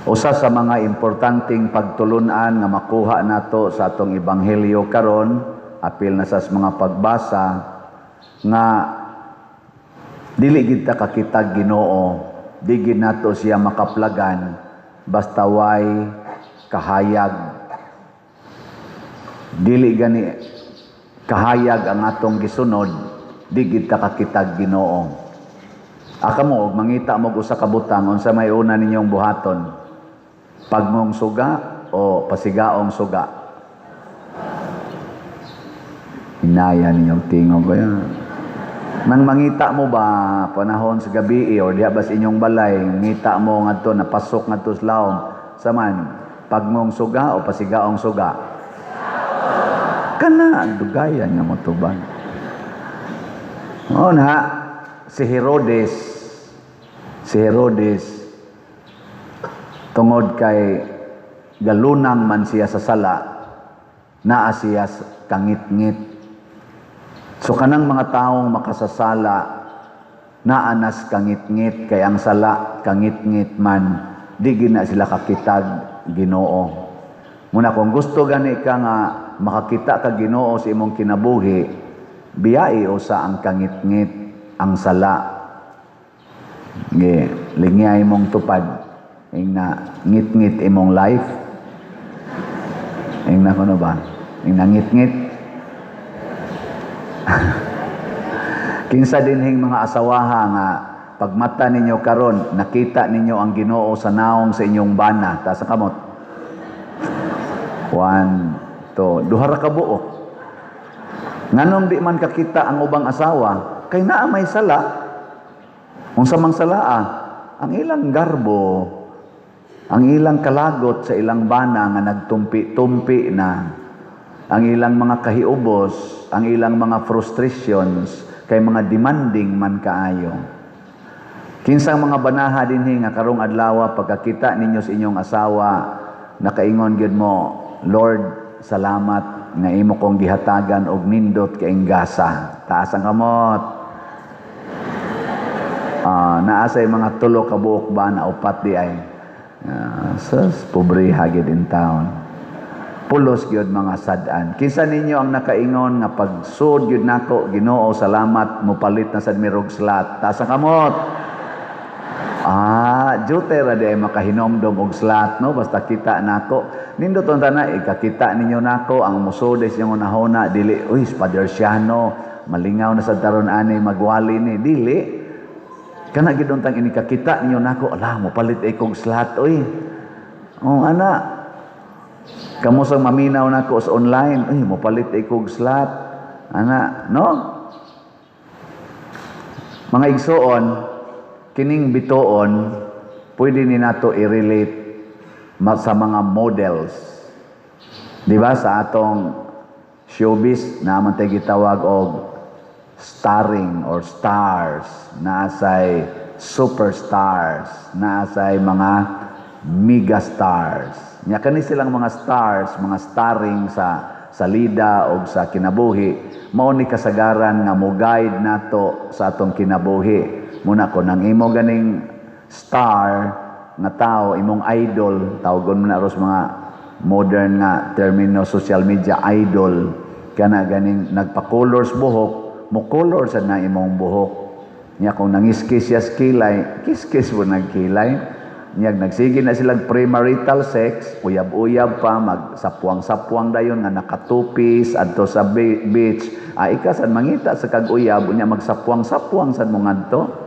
Usa sa mga importanteng pagtulunan nga makuha nato sa atong ebanghelyo karon, apil na sa mga pagbasa nga dili gid ta kakitag Ginoo, di gid nato siya makaplagan basta way kahayag. Dili gani kahayag ang atong gisunod, di gid ta kakitag Ginoo. Aka mo mangita mo usa ka butang unsa may una ninyong buhaton? Pagmong suga o pasigaong suga? Inaya ninyong tingog ko yan. Nang mangita mo ba panahon sa gabi o diha bas inyong balay, ngita mo ngadto napasok ngadto sa lawom, saman pagmong suga o pasigaong suga? Kana dugayan nga mo tuban. Oo na, si Herodes tungod kay galunang man siya sa sala, naa siya kangit-ngit. So kanang mga taong makasasala, naanas kangit-ngit, kay ang sala kangit-ngit man, di gina sila kakitag Ginoo. Muna kung gusto gani ka nga makakita ka Ginoo sa imong kinabuhi, biyai usa ang kangit-ngit, ang sala. Lingay mong tupad. Ing na ngit-ngit imong life. Ing na kuno ba? Ing na ngit-ngit. Kinsa dinhing mga asawaha nga pagmata ninyo karon, nakita ninyo ang Ginoo sa naong sa inyong bana, ta sa kamot. 1, 2, duha ra ka buok. Nganong di man kakita ang ubang asawa, kay naa may sala. Unsa mang salaa? Ang ilang garbo, ang ilang kalagot sa ilang bana nga nagtumpi-tumpi na, ang ilang mga kahiubos, ang ilang mga frustrations, kay mga demanding man kaayo. Kinsang mga banaha dinhi nga karong adlaw pagkakita ninyo sa inyong asawa, nakaingon gyud mo, Lord, salamat nga imo kong gihatagan og nindot kaing gasa. Taas ang kamot. Naasay mga tulo ka buok ba na upat di ay. Pobre hagid in town. Pulos gyud mga sad-an. Kinsa ninyo ang nakaingon nga pagsud gyud nako Ginoo salamat mopalit na sad mirog slat. Taas ang kamot. Jute ra di ay makahinomdom og slat no basta kita nako. Nindot on tana ikakita ninyo nako ang musudes yung unahona dili uy Spaderciano malingaw na sa taron ani magwali ni dili. Kana gid untang ini kakita ninyo nako ala mopalit ay kog slat oy. Ana kamo sang maminaw nako sa online uy mopalit ay kog slat. Ana no? Mga igsoon kining bituon pwede ni nato i-relate sa mga models. Di ba sa atong showbiz naman tayo gitawag og starring or stars, naasay superstars, naasay mga megastars. Nya kani silang mga stars, mga starring sa salida o sa kinabuhi, mao ni kasagaran nga mo guide nato sa atong kinabuhi. Muna ko nang imo ganing star nga tao, imong idol, tawagon mo na ros mga modern nga termino social media idol, kana ganing nagpa-colors buhok, mo color sa na imong buhok. Nya kung nangiskis siya kilay, kiskis mo nagkilay. Nya nagsige na silang premarital sex, uyab-uyab pa, magsapwang-sapwang dayon nga nakatupis adto sa beach. Ikasan mangita sa kag-uyab, nya magsapwang-sapwang sad mo ngadto.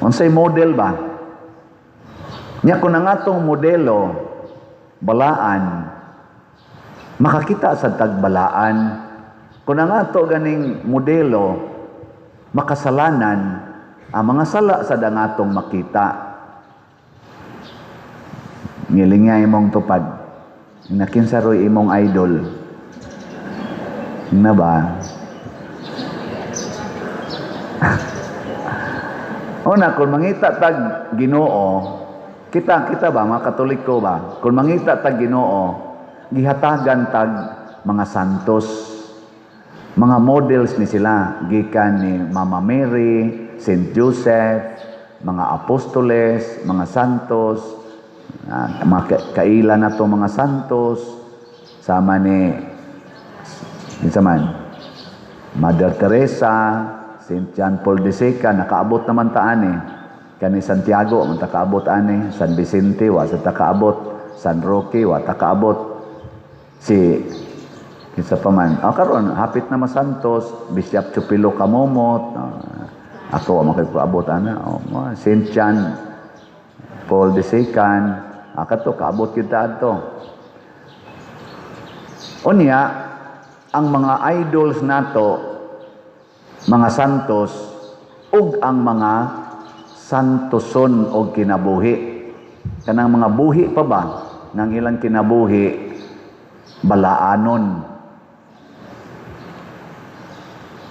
Unsay model ba? Nya kung ang atong modelo, balaan, makakita sa tagbalaan. Kung ang ato ganing modelo, makasalanan, ang mga sala sa dangatong makita. Ngilingay imong tupad. Nakinsaroy imong idol. Na ba? Una, kung mangita tag Ginoo, kita ba, mga Katoliko ba? Kung mangita tag Ginoo, gihatagan tag mga santos. Mga models ni sila, gikan ni Mama Mary, Saint Joseph, mga apostoles, mga santos, Mga kaila na to mga santos, sama ni Mother Teresa, St. John Paul II, nakaabot naman taan kani Santiago, man takaabot San Vicente, wa sa takaabot, San Roque, wa takaabot, si kinsa pa man. Karon hapit na masantos, Bishop Chupilo Kamomot, ako makipabot St. John Paul II, kato kaabot kita adto. Unya, ang mga idols nato, mga santos, ug ang mga santoson o kinabuhi. Kanang mga buhi pa ba, ng ilang kinabuhi, balaanon.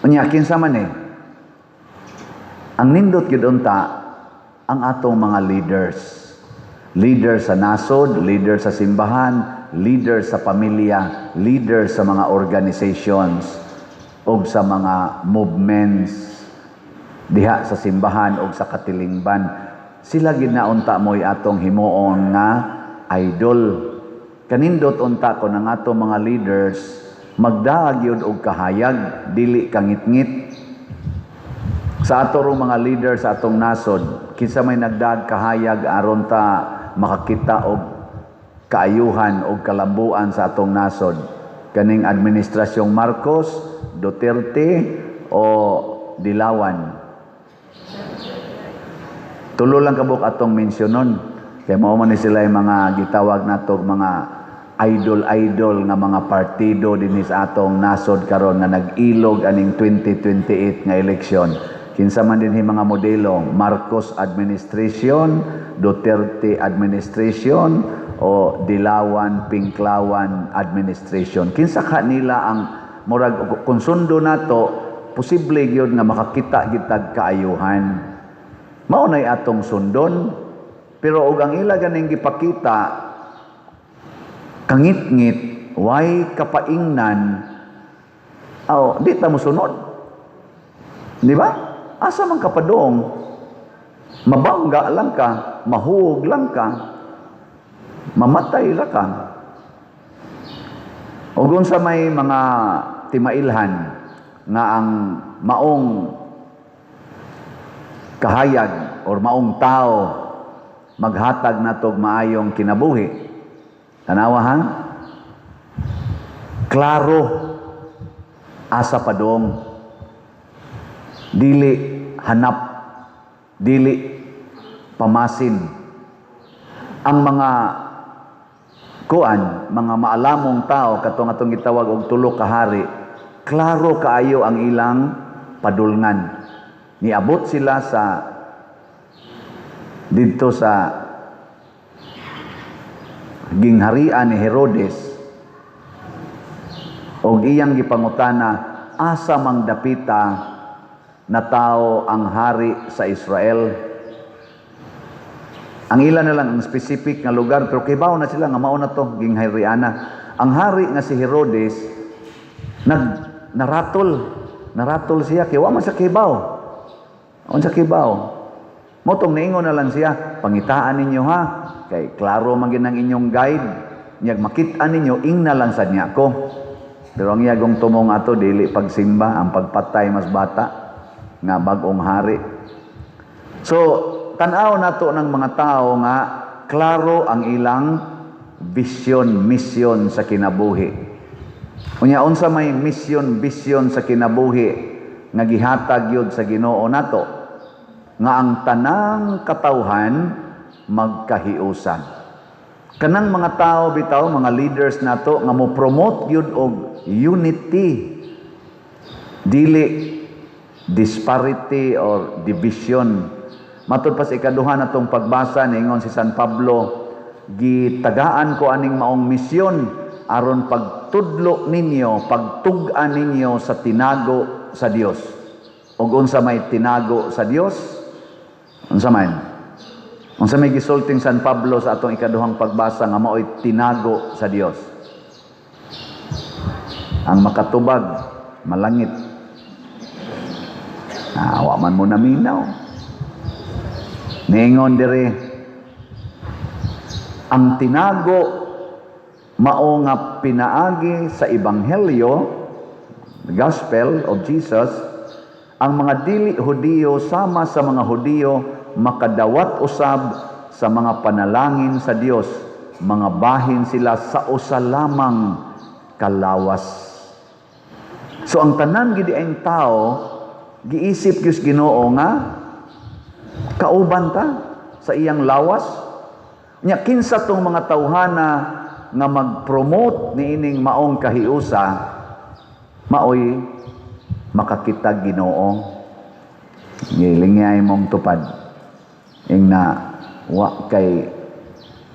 Unya, kinsa man ang nindot gid unta, ang atong mga leaders. Leader sa nasod, leader sa simbahan, leader sa pamilya, leader sa mga organizations, o sa mga movements, diha sa simbahan o sa katilingban. Sila ginaunta mo'y atong himuon nga idol. Kanindot unta ko ng atong mga leaders, magdaag yun og kahayag, dili kangit-ngit. Sa atong mga leaders sa atong nasod, kinsa may nagdaag kahayag aron ta makakita og kaayuhan o kalambuan sa atong nasod. Kaning administrasyong Marcos, Duterte o Dilawan. Tulo lang kabuk atong mensyonon. Kaya mao man ni sila yung mga gitawag nato mga idol-idol nga mga partido dinhi sa atong nasod karon nga nag-ilog aning 2028 nga eleksyon. Kinsa man dinhi mga modelo, Marcos administration, Duterte administration, o Dilawan, Pinklawan administration. Kinsa kanila ang murag konsundo nato, posible gyud nga makakita gitag kaayuhan. Mao nay atong sundon, pero og ang ila ganing gipakita kangit-ngit, way kapaingnan, di ta mosunod. Di ba? Asa man kapadong, mabangga lang ka, mahuog lang ka, mamatay ra ka. O kung sa may mga timailhan nga ang maong kahayag or maong tao maghatag natog maayong kinabuhi. Tanawa ha? Klaro asa padong, dili hanap, dili pamasin. Ang mga mga maalamong tao katong atong gitawag og tulo ka hari, klaro kaayo ang ilang padulngan. Niabot sila sa didto sa gingharian ni Herodes og iyang gipangutana, asa mang dapita na tao ang hari sa Israel. Ang ilan na lang ang specific nga lugar, pero kibaw na sila nga mao na to ginghariana. Ang hari nga si Herodes naratol siya kay wa man sa kibaw. Unsa kibaw? Motong niingon na lang siya, pangitaan ninyo ha, kay klaro man gid ang inyong guide, nyag makit-an ninyo ing na lang sad niya ko. Pero ang iyagong tumong ato dili pagsimba, ang pagpatay mas bata nga bag-ong hari. So tan-aw nato ng mga tao nga klaro ang ilang vision, mission sa kinabuhi. Unya unsa may mission, vision sa kinabuhi nga gihatag yun sa Ginoo nato, nga ang tanang katawhan magkahiusan. Kanang mga tao bitaw, mga leaders nato nga mo promote yun og unity, dili disparity or division. Matod pa sa ikaduha natong pagbasa, niingon si San Pablo, gitagaan ko aning maong misyon aron pagtudlo ninyo, pagtug-an ninyo sa tinago sa Dios. Ug unsa may tinago sa Dios? Unsa man? Unsa may gisulting San Pablo sa atong ikaduhang pagbasa nga mao'y tinago sa Dios? Ang makatubag, malangit. Wa man mo naminaw. Ningon dire, Ang tinago mao nga pinaagi sa ebanghelyo, the gospel of Jesus, ang mga dili Hudiyo sama sa mga Hudiyo makadawat usab sa mga panalangin sa Dios, mga bahin sila sa usa lamang kalawas. So ang tanan gid ang tao giisip gyud Ginoo nga kauban ta sa iyang lawas. Nya kinsa tong mga tawhana nga mag-promote niining maong kahiusa, maoy makakita Ginoo. Ngilingay mong tupad ing na wa kay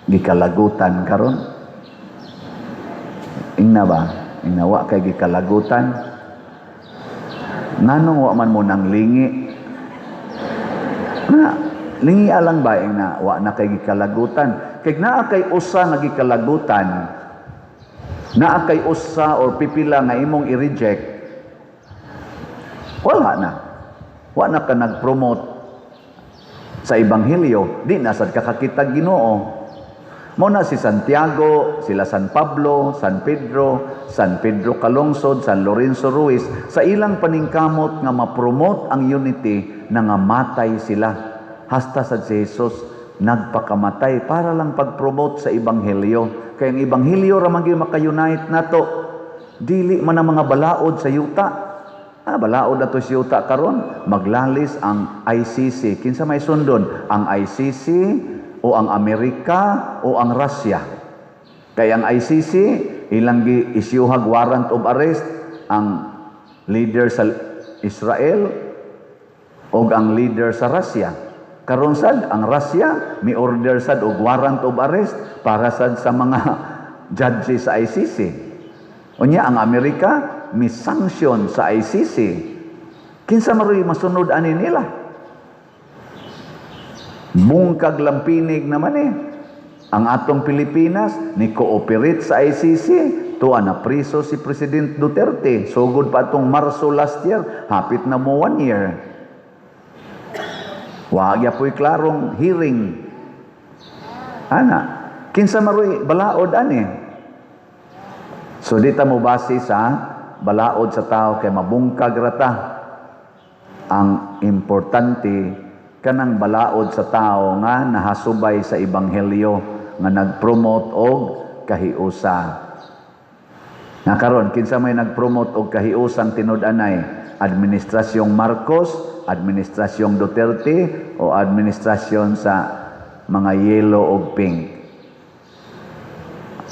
gikalagutan karon. Ing na ba? Ing na wa kay gikalagutan. Nganong wa man mo nang lingi? Na lingi alang ba ing na wa na kay gikalagutan? Kay naa kay usa nga gikalagutan. Naa kay usa or pipila nga imong i-reject. Wala na. Wa na ka nag-promote sa ebanghelyo, di na sad kakakita Ginoo. Mo na si Santiago, sila San Pablo, San Pedro Calungsod, San Lorenzo Ruiz, sa ilang paningkamot nga ma-promote ang unity, nangamatay sila. Hasta sa si Jesus nagpakamatay para lang pag-promote sa ebanghelyo. Kaya ang ebanghelyo ra man gyud maka-unite nato. Dili man ang mga balaod sa yuta. Balaod ato sa yuta karon, maglalis ang ICC. Kinsa may sundon? Ang ICC o ang Amerika o ang Russia. Kaya ang ICC ilang gi-isyuhag warrant of arrest ang leader sa Israel o ang leader sa Russia. Karon sad ang Russia mi order sad og warrant of arrest para sad sa mga judges sa ICC. Unya ang Amerika mi sanction sa ICC. Kinsa maroy masunod ani nila? Bungkag lampinig naman Ang atong Pilipinas ni cooperate sa ICC, tuwa na priso si President Duterte. Sugod pa atong Marso last year, hapit na mo 1 year. Wagya po'y klarong hearing. Ana, kinsa maroy balaod ani? So dita mo base sa balaod sa tao kay mabungkag rata. Ang importante kanang balaod sa tao nga nahasubay sa ebanghelyo nga nag-promote og kahiusa. Nakaron kinsa may nag-promote og kahiusang tinud-anay? Administrasyong Marcos, administrasyong Duterte o administrasyon sa mga yellow o pink?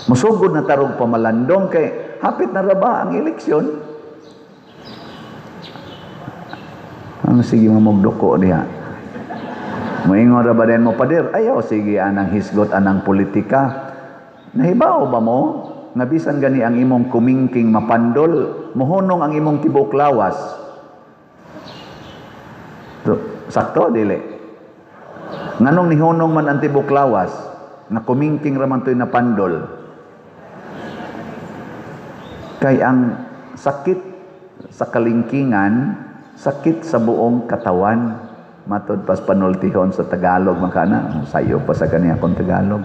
Musugod na tarong pamalandong kay hapit na raba ang eleksyon. Ang sige mamugdoko diha. Moingon ra ba din mo pader? Ayaw sige anang hisgot anang politika. Nahibaw ba mo nga bisan gani ang imong kumingking mapandol, mohonong ang imong tibok lawas. Sakto dili. Nganong nihonong man ang tibok lawas na kumingking ra man toy napandol. Kay ang sakit sa kalingkingan, sakit sa buong katawan. Matod pas panultihon sa Tagalog makana, sayo pa sa kaniya akong Tagalog.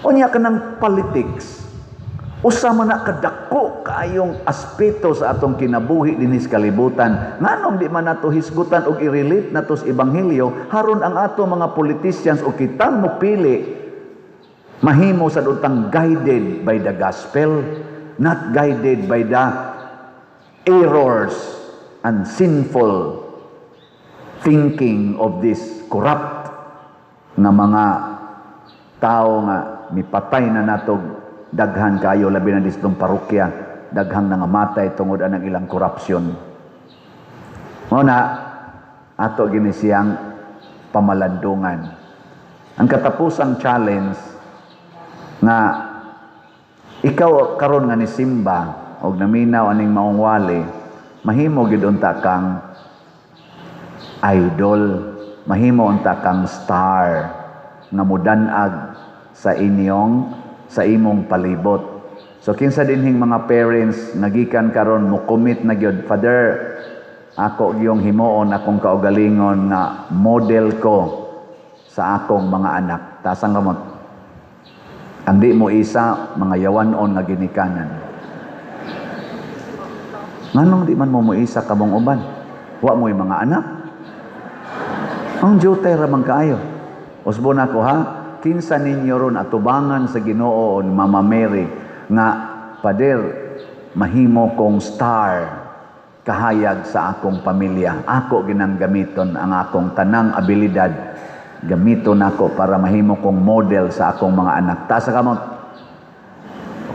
Unya ka ng politics. Usa man na kadako kaayong aspeto sa atong kinabuhi dinis kalibutan. Nganong di man nato hisgutan og i-relate nato sa ebanghelyo haron ang ato mga politicians o kitang mopili mahimo sa utang guided by the gospel, not guided by the errors and sinful thinking of this corrupt nga mga tao nga mipatay na natog daghan kayo labi na distong parokya, daghang nangamatay tungod anang ilang korupsyon. Muna ato gini siyang pamalandungan. Ang katapusang challenge nga ikaw karon nga ni Simba og naminaw aning maong wali, mahimo gid unta kang idol, mahimo unta kang star nga mudan-ag sa imong palibot. So kinsa dinhing mga parents nagikan karon mo commit na gyud, Father, ako yung himuon akong kaugalingon na model ko sa akong mga anak. Tasang kamot. Ang di mo isa, mga yawanon nga ginikanan. Nganong di man mo isa kamong uban? Wa mo'y mga anak. Ang jutay ramang kaayo. Usbo na ko ha, kinsa ninyo ron atubangan sa Ginoo ni Mama Mary nga pader mahimo kong star kahayag sa akong pamilya. Ako ginang gamiton ang akong tanang abilidad. Gamiton ako para mahimo kong model sa akong mga anak. Tasa kamot.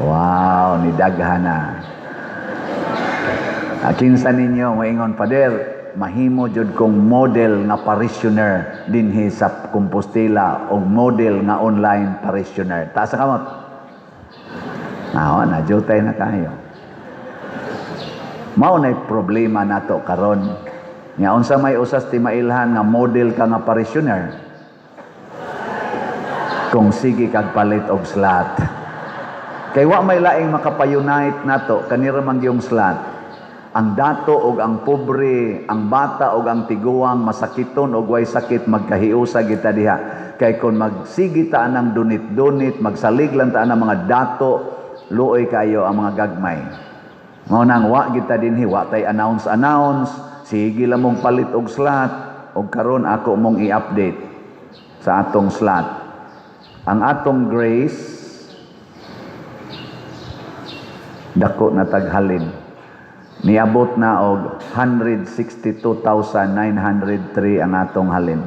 Wow, ni daghana. Kinsa ninyo moingon pader mahimo jud kong model nga parishioner dinhi sa Compostela o model nga online parishioner. Taas sa kamot. Na jutay na kayo. Mao nay problema nato karon. Nya unsa may usas ti mailhan nga model ka nga parishioner? Kung sige kag palit og slot. Kay wa may laing makapayunite nato kanira man yung slot. Ang dato og ang pobre, ang bata og ang tiguang masakiton og way sakit magkahiusa kita diha. Kay kun magsigita anang dunit-dunit, magsalig lang ta anang mga dato, luoy kayo ang mga gagmay. Mao nang wa kita dinhi, wa tay announce, sige lang mong palit og slot og karon ako mong i-update sa atong slot. Ang atong grace dako na taghalin. Niabot na og 162,903 ang atong halin.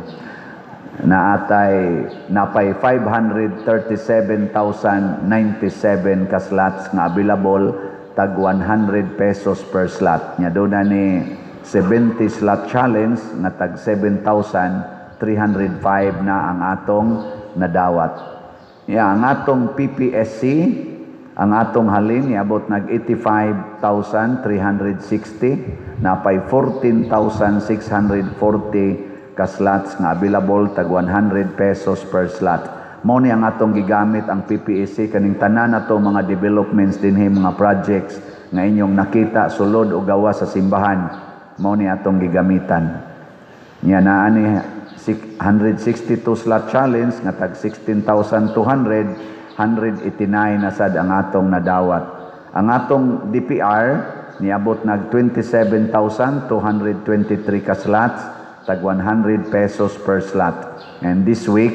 Napay 537,097 ka slots nga available, tag 100 pesos per slot. Nya do na ni 70 slot challenge nga tag 7,305 na ang atong nadawat. Ang atong PPSC, ang atong halin niabot nag 85,360, napay 14,640 ka slots nga available, tag 100 pesos per slot. Mao ni ang atong gigamit ang PPSC kaning tanan nato mga developments dinhi, mga projects nga inyong nakita sulod o gawa sa simbahan. Mao ni atong gigamitan. Nya naa ni 162 slot challenge nga tag 16,200, 189 na sad ang atong nadawat. Ang atong DPR niabot nag 27,223 ka slots, tag 100 pesos per slot. And this week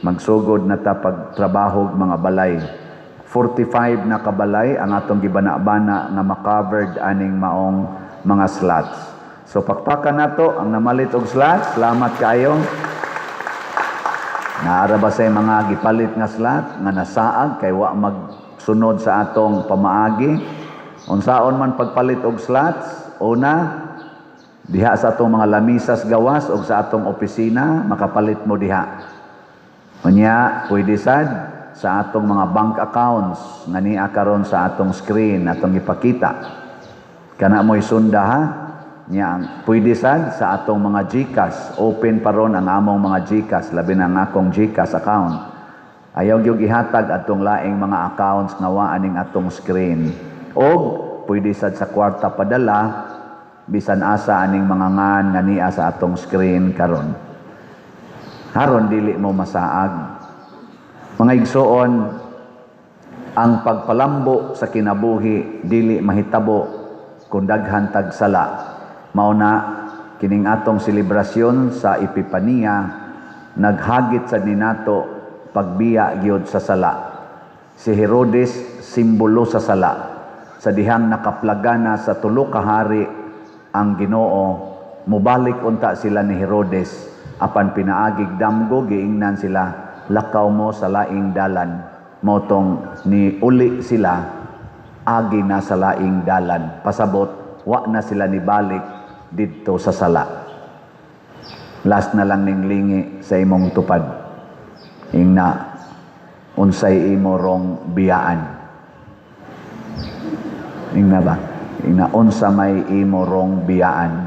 magsugod na ta pagtrabaho mga balay. 45 na kabalay ang atong gibana-bana nga ma-covered aning maong mga slots. So pakpakan nato ang namalit og slots. Salamat kayo. Naara ba say mga gipalit nga slot nga nasaag kay wa magsunod sa atong pamaagi? Unsaon man pagpalit og slots? Una, diha sa atong mga lamisas gawas o sa atong opisina, makapalit mo diha. Unya, pwede sad sa atong mga bank accounts nga niya karon sa atong screen atong ipakita. Kana mo'y sunda ha? Nya, pwede sad sa atong mga GCash. Open pa ron ang among mga GCash, labi na ang akong GCash account. Ayaw yung ihatag atong laing mga accounts nga wa aning atong screen. O pwede sad sa kwarta padala, bisan asa aning mga ngan nga niya sa atong screen karon. Haron dili mo masaag. Mga igsoon, ang pagpalambo sa kinabuhi dili mahitabo kung daghan tag sala. Mauna kining atong selebrasyon sa Epipania naghagit sa ninato pagbiya gyud sa sala. Si Herodes simbolo sa sala. Sa dihang nakaplagana sa tulo ka hari ang Ginoo, mubalik unta sila ni Herodes apan pinaagig damgo giingnan sila, lakaw mo sa laing dalan. Motong ni uli sila agi na sa laing dalan. Pasabot wa na sila ni balik dito sa sala. Last na lang ning lingi sa imong tupad. Ingna unsay imo rong biyaan. Ingna ba? Ingna unsa may imo rong biyaan.